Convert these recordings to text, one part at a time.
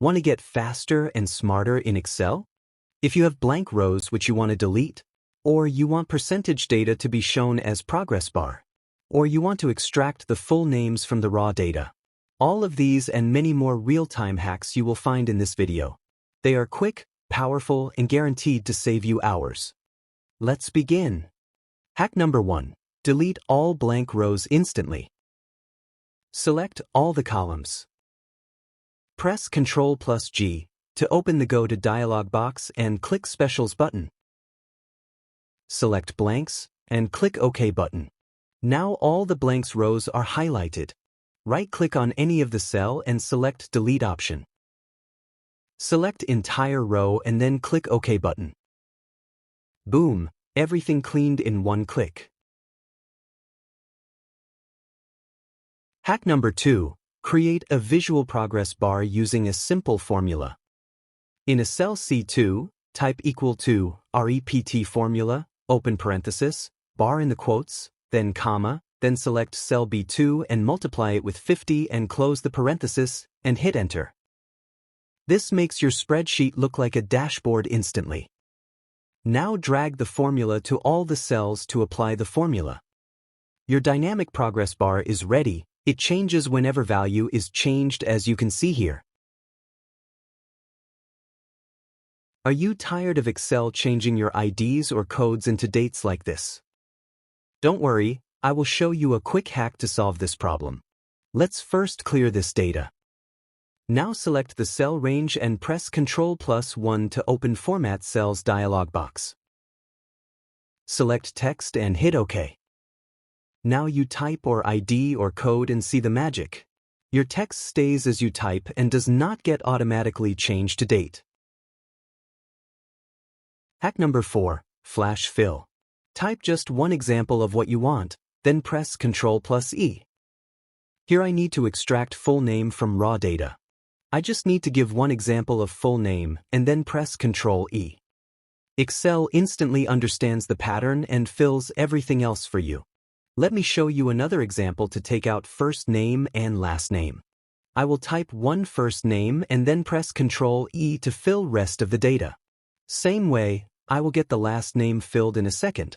Want to get faster and smarter in Excel? If you have blank rows which you want to delete, or you want percentage data to be shown as progress bar, or you want to extract the full names from the raw data. All of these and many more real-time hacks you will find in this video. They are quick, powerful, and guaranteed to save you hours. Let's begin. Hack number 1. Delete all blank rows instantly. Select all the columns. Press Ctrl+G to open the Go to dialog box and click Specials button. Select blanks and click OK button. Now all the blanks rows are highlighted. Right-click on any of the cell and select Delete option. Select entire row and then click OK button. Boom, everything cleaned in one click. Hack number 2. Create a visual progress bar using a simple formula. In a cell C2, type equal to REPT formula, open parenthesis, bar in the quotes, then comma, then select cell B2 and multiply it with 50 and close the parenthesis and hit enter. This makes your spreadsheet look like a dashboard instantly. Now drag the formula to all the cells to apply the formula. Your dynamic progress bar is ready. It changes whenever value is changed, as you can see here. Are you tired of Excel changing your IDs or codes into dates like this? Don't worry, I will show you a quick hack to solve this problem. Let's first clear this data. Now select the cell range and press Ctrl+1 to open Format Cells dialog box. Select text and hit OK. Now you type or ID or code and see the magic. Your text stays as you type and does not get automatically changed to date. Hack number 4. Flash fill. Type just one example of what you want, then press Ctrl+E. Here I need to extract full name from raw data. I just need to give one example of full name and then press Ctrl+E. Excel instantly understands the pattern and fills everything else for you. Let me show you another example to take out first name and last name. I will type one first name and then press Ctrl+E to fill rest of the data. Same way, I will get the last name filled in a second.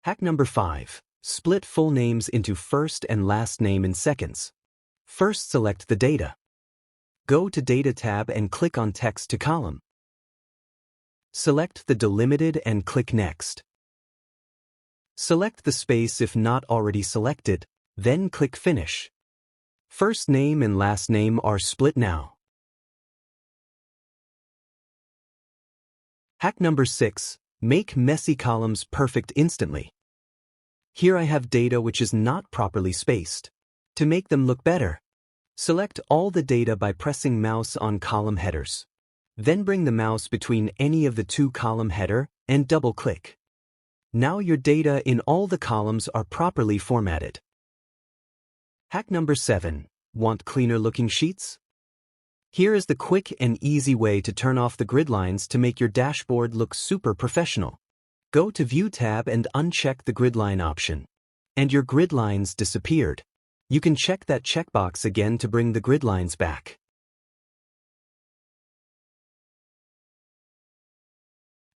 Hack number 5. Split full names into first and last name in seconds. First select the data. Go to Data tab and click on Text to Column. Select the delimited and click Next. Select the space if not already selected, then click Finish. First name and last name are split now. Hack number 6. Make messy columns perfect instantly. Here I have data which is not properly spaced. To make them look better, select all the data by pressing mouse on column headers. Then bring the mouse between any of the two column header and double-click. Now your data in all the columns are properly formatted. Hack number 7. Want cleaner looking sheets? Here is the quick and easy way to turn off the grid lines to make your dashboard look super professional. Go to View tab and uncheck the grid line option. And your grid lines disappeared. You can check that checkbox again to bring the grid lines back.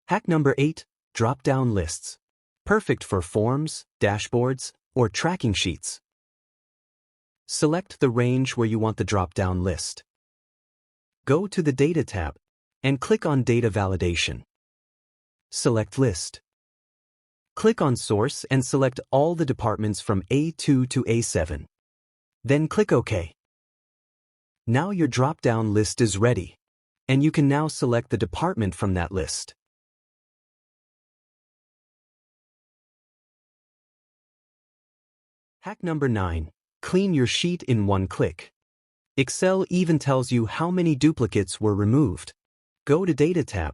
Hack number 8. Drop-down lists. Perfect for forms, dashboards, or tracking sheets. Select the range where you want the drop-down list. Go to the Data tab and click on Data Validation. Select List. Click on Source and select all the departments from A2 to A7. Then click OK. Now your drop-down list is ready, and you can now select the department from that list. Hack number 9. Clean your sheet in one click. Excel even tells you how many duplicates were removed. Go to Data tab.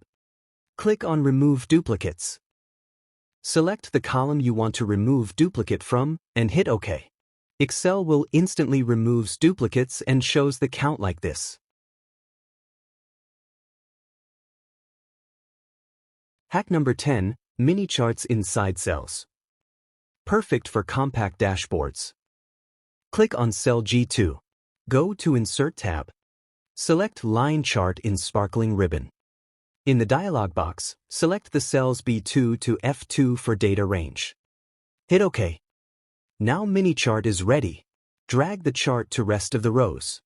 Click on Remove Duplicates. Select the column you want to remove duplicate from and hit OK. Excel will instantly remove duplicates and shows the count like this. Hack number 10. Mini charts inside cells. Perfect for compact dashboards. Click on cell G2. Go to Insert tab. Select Line Chart in Sparkling ribbon. In the dialog box, select the cells B2 to F2 for data range. Hit OK. Now mini chart is ready. Drag the chart to rest of the rows.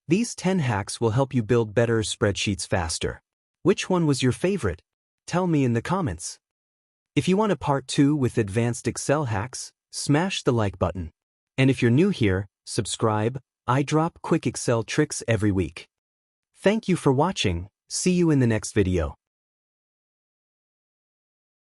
These 10 hacks will help you build better spreadsheets faster. Which one was your favorite? Tell me in the comments. If you want a part 2 with advanced Excel hacks, smash the like button. And if you're new here, subscribe. I drop quick Excel tricks every week. Thank you for watching. See you in the next video.